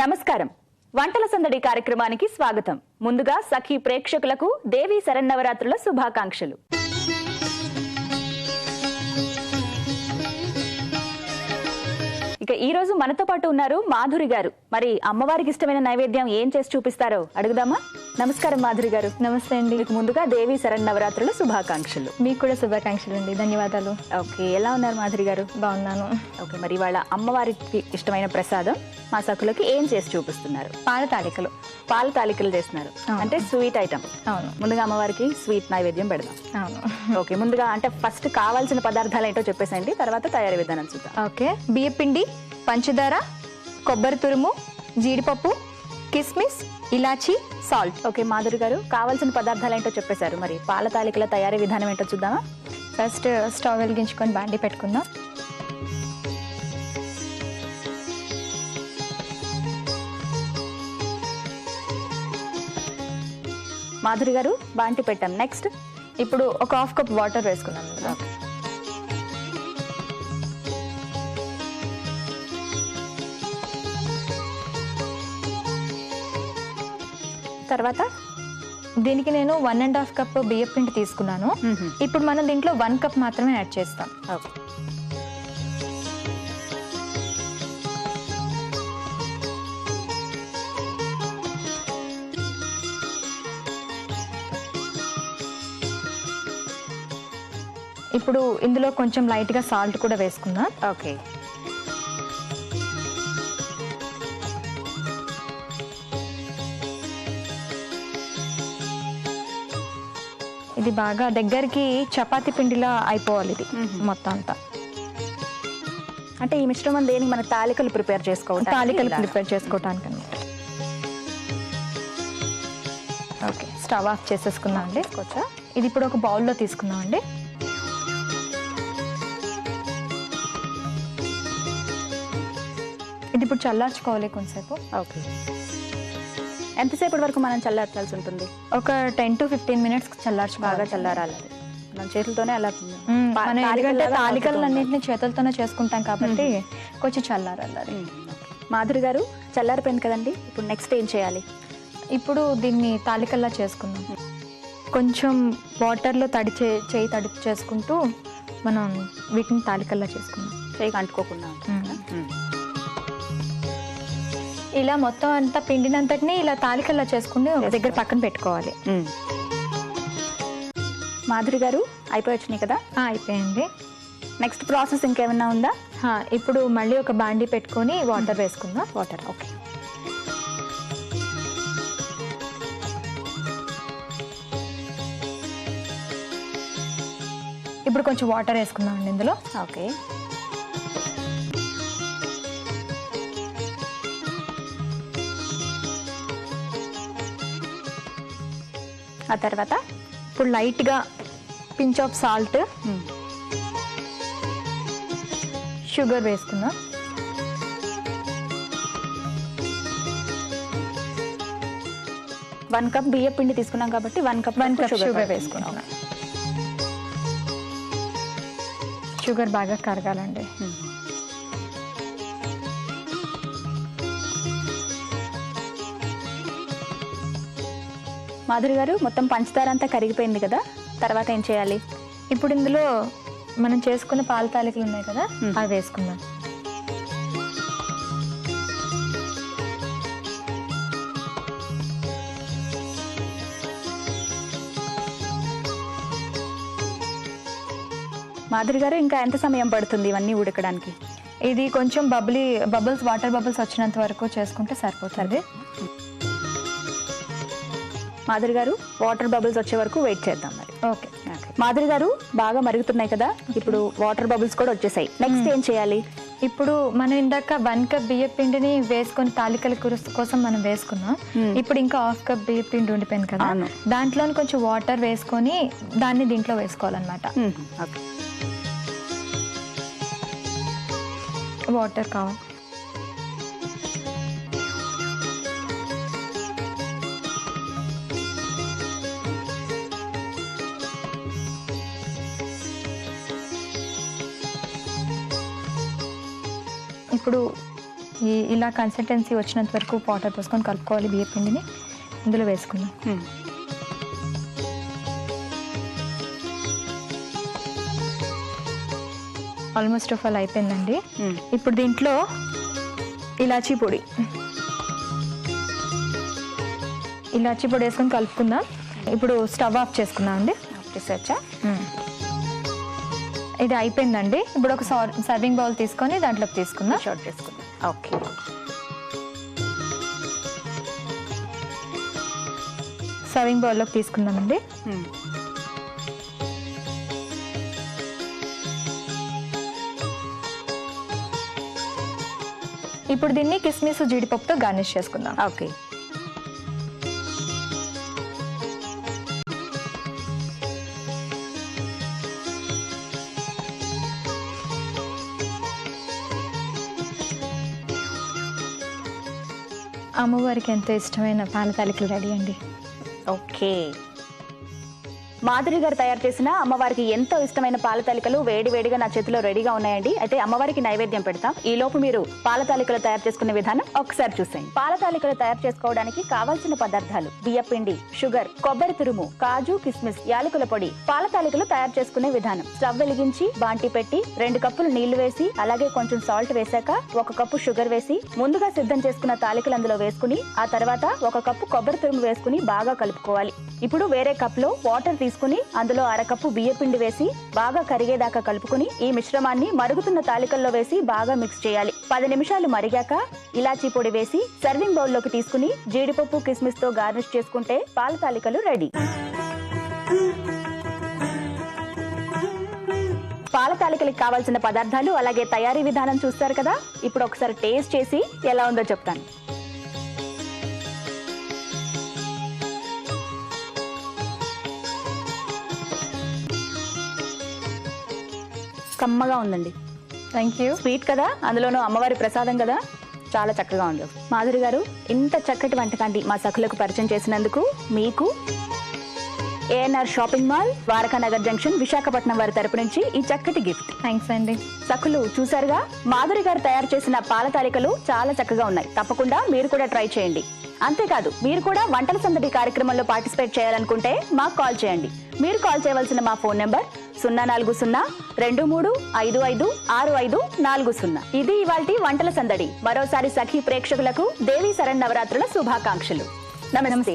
నమస్కారం. వంటల సందడి కార్యక్రమానికి స్వాగతం. ముందుగా సఖీ ప్రేక్షకులకు దేవి శరన్నవరాత్రుల శుభాకాంక్షలు. ఇక ఈ రోజు మనతో పాటు ఉన్నారు మాధురి గారు. మరి అమ్మవారికి ఇష్టమైన నైవేద్యం ఏం చేసి చూపిస్తారో అడుగుదామా? నమస్కారం మాధురి గారు. నమస్తే అండి. మీకు ముందుగా దేవి శరన్నవరాత్రుల శుభాకాంక్షలు. మీకు కూడా శుభాకాంక్షలు అండి. ధన్యవాదాలు. ఓకే, ఎలా ఉన్నారు మాధురి గారు? బాగున్నాను. ఓకే, మరి వాళ్ళ అమ్మవారికి ఇష్టమైన ప్రసాదం మా సఖులకి ఏం చేసి చూపిస్తున్నారు? పాల తాలికలు. పాల తాలికలు చేస్తున్నారు అంటే స్వీట్ ఐటమ్. అవును. ముందుగా అమ్మవారికి స్వీట్ నైవేద్యం పెడదాం. అవును. ఓకే, ముందుగా అంటే ఫస్ట్ కావాల్సిన పదార్థాలు ఏంటో చెప్పేసండి, తర్వాత తయారీ విధానం చూద్దాం. ఓకే, బియ్యపిండి, పంచదార, కొబ్బరి తురుము, జీడిపప్పు, కిస్మిస్, ఇలాచి, సాల్ట్. ఓకే మాధురి గారు, కావాల్సిన పదార్థాలు ఏంటో చెప్పేశారు, మరి పాల తాలికల తయారీ విధానం ఏంటో చూద్దామా? ఫస్ట్ స్టవ్ వెలిగించుకొని బాండి పెట్టుకుందాం. మాధురి గారు, బాంటి పెట్టాం. నెక్స్ట్ ఇప్పుడు ఒక హాఫ్ కప్ వాటర్ వేసుకున్నాం ఇందులో. తర్వాత దీనికి నేను 1.5 కప్ బియ్యపిండి తీసుకున్నాను. ఇప్పుడు మనం దీంట్లో 1 కప్ మాత్రమే యాడ్ చేస్తాం. ఓకే, ఇప్పుడు ఇందులో కొంచెం లైట్ గా సాల్ట్ కూడా వేసుకుందాం. ఓకే. ఇది బాగా దగ్గరికి చపాతీ పిండిలా అయిపోవాలి ఇది మొత్తం అంతా. అంటే ఈ మిశ్రమం దేనికి? మన తాలికలు ప్రిపేర్ చేసుకోవాలి. తాలికలు ప్రిపేర్ చేసుకోవటానికి అన్నమాట. ఓకే, స్టవ్ ఆఫ్ చేసేసుకుందాం అండి. ఇది ఇప్పుడు ఒక బౌల్లో తీసుకుందాం అండి. ఇది ఇప్పుడు చల్లార్చుకోవాలి కొంచెంసేపు. ఓకే, ఎంతసేపటి వరకు మనం చల్లార్చాల్సి ఉంటుంది? ఒక 10 to 15 minutes చల్లార్చుకోవాలి. బాగా చల్లారాలి. మనం చేతులతోనే అలా మనం ఎందుకంటే తాలికలన్నింటినీ చేతులతోనే చేసుకుంటాం కాబట్టి కొంచెం చల్లారాలి. మాధురి గారు, చల్లారిపోయింది కదండి, ఇప్పుడు నెక్స్ట్ ఏం చేయాలి? ఇప్పుడు దీన్ని తాలికల్లా చేసుకుందాం. కొంచెం వాటర్లో చేయి తడి చేసుకుంటూ మనం వీటిని తాలికల్లా చేసుకుందాం. చేయికి అంటుకోకుండా. ఇలా మొత్తం అంతా పిండినంతటిని ఇలా తాలికల్లా చేసుకుని ఒక దగ్గర పక్కన పెట్టుకోవాలి. మాధురి గారు, అయిపోయి కదా? అయిపోయింది. నెక్స్ట్ ప్రాసెస్ ఇంకేమైనా ఉందా? ఇప్పుడు మళ్ళీ ఒక బాండీ పెట్టుకొని వాటర్ వేసుకుందాం. వాటర్. ఓకే, ఇప్పుడు కొంచెం వాటర్ వేసుకుందాం అండి ఇందులో. ఓకే, ఆ తర్వాత ఇప్పుడు లైట్గా పించ్ ఆఫ్ సాల్ట్, షుగర్ వేసుకుందాం. వన్ కప్ బియ్య పిండి తీసుకున్నాం కాబట్టి 1 కప్ షుగర్ వేసుకున్నాం. షుగర్ బాగా కరగాలండి. మాధురి గారు, మొత్తం పంచదార అంతా కరిగిపోయింది కదా, తర్వాత ఏం చేయాలి? ఇప్పుడు ఇందులో మనం చేసుకున్న పాల తాలికలు ఉన్నాయి కదా, అవి వేసుకుందాం. మాధురి గారు, ఇంకా ఎంత సమయం పడుతుంది ఇవన్నీ ఉడకడానికి? ఇది కొంచెం వాటర్ బబుల్స్ వచ్చినంత వరకు చేసుకుంటే సరిపోతుంది. మాధురి గారు, వాటర్ బబుల్స్ వచ్చే వరకు వెయిట్ చేద్దాం మరి. ఓకే. మాధురి గారు, బాగా మరుగుతున్నాయి కదా, ఇప్పుడు వాటర్ బబుల్స్ కూడా వచ్చేసాయి. నెక్స్ట్ ఏం చేయాలి? ఇప్పుడు మనం ఇందాక 1 కప్ బియ్య పిండిని వేసుకొని తాలికల కోసం మనం వేసుకున్నాం. ఇప్పుడు ఇంకా 1/2 కప్ బియ్య పిండి ఉండిపోయింది కదా, దాంట్లో కొంచెం వాటర్ వేసుకొని దాన్ని దీంట్లో వేసుకోవాలన్నమాట. వాటర్ కావాలి. ఇప్పుడు ఇలా కన్సిస్టెన్సీ వచ్చినంత వరకు వాటర్ పోసుకొని కలుపుకోవాలి బియ్య పిండిని. ఇందులో వేసుకుందాం. ఆల్మోస్ట్ ఆల్ అయిపోయిందండి. ఇప్పుడు దీంట్లో ఇలాచీ పొడి వేసుకొని కలుపుకుందాం. ఇప్పుడు స్టవ్ ఆఫ్ చేసుకుందాం అండి. ఇది అయిపోయిందండి. ఇప్పుడు ఒక సర్వింగ్ బౌల్ తీసుకొని దాంట్లోకి తీసుకుందాం. షార్ట్ చేసుకుందాం. ఓకే, సర్వింగ్ బౌల్లోకి తీసుకుందామండి. ఇప్పుడు దీన్ని కిస్మిస్ జీడిపప్పుతో గార్నిష్ చేసుకుందాం. ఓకే, అమ్మవారికి ఎంతో ఇష్టమైన పాల తాలికలు రెడీ అండి. ఓకే, మాధురి గారు తయారు చేసిన అమ్మవారికి ఎంతో ఇష్టమైన పాల తాలికలు వేడి వేడిగా నా చేతిలో రెడీగా ఉన్నాయండి. అయితే అమ్మవారికి నైవేద్యం పెడతాం. ఈ లోపు మీరు పాల తాలికలు తయారు చేసుకునే విధానం ఒకసారి చూసేయండి. పాల తాలికలు తయారు చేసుకోవడానికి కావాల్సిన పదార్థాలు: బియ్యపిండి, షుగర్, కొబ్బరి తురుము, కాజు, కిస్మిస్, యాలకుల పొడి. పాల తాలికలు తయారు చేసుకునే విధానం: స్టవ్ వెలిగించి బాంటి పెట్టి 2 కప్పులు నీళ్లు వేసి అలాగే కొంచెం సాల్ట్ వేశాక 1 కప్పు షుగర్ వేసి ముందుగా సిద్ధం చేసుకున్న తాలికలు అందులో వేసుకుని ఆ తర్వాత 1 కప్పు కొబ్బరి తురుము వేసుకుని బాగా కలుపుకోవాలి. ఇప్పుడు వేరే కప్ లో వాటర్ తీసుకుని అందులో 1/2 కప్పు బియ్యపిండి వేసి బాగా కరిగేదాకా కలుపుకుని ఈ మిశ్రమాన్ని మరుగుతున్న తాలికల్లో వేసి బాగా మిక్స్ చేయాలి. 10 నిమిషాలు మరిగాక ఇలాచీ పొడి వేసి సర్వింగ్ బౌల్ లోకి తీసుకుని జీడిపప్పు, కిస్మిస్ తో గార్నిష్ చేసుకుంటే పాల తాలికలు రెడీ. పాల తాలికలకు కావాల్సిన పదార్థాలు అలాగే తయారీ విధానం చూస్తారు కదా. ఇప్పుడు ఒకసారి టేస్ట్ చేసి ఎలా ఉందో చెప్తాను. కమ్మగా ఉందండి. Thank you. స్వీట్ కదా, అందులోనూ అమ్మవారి ప్రసాదం కదా, చాలా చక్కగా ఉంది. మాధురి గారు, ఇంత చక్కటి వంటకాన్ని మా సఖులకు పరిచయం చేసినందుకు మీకు ANR shopping mall, Dwarakanagar junction, Visakhapatnam వారి తరపు నుంచి ఈ చక్కటి గిఫ్ట్. థ్యాంక్స్ అండి. సఖులు చూసారుగా, మాధురి గారు తయారు చేసిన పాల తాలికలు చాలా చక్కగా ఉన్నాయి. తప్పకుండా మీరు కూడా ట్రై చేయండి. అంతేకాదు, మీరు కూడా వంటల సందడి కార్యక్రమంలో పార్టిసిపేట్ చేయాలనుకుంటే మాకు కాల్ చేయండి. మీరు కాల్ చేయవలసిన మా ఫోన్ నెంబర్ 040-2355-6540. ఇది ఇవాల్టి వంటల సందడి. మరోసారి సఖీ ప్రేక్షకులకు దేవీ శరణ్ నవరాత్రుల శుభాకాంక్షలు. నమస్తే.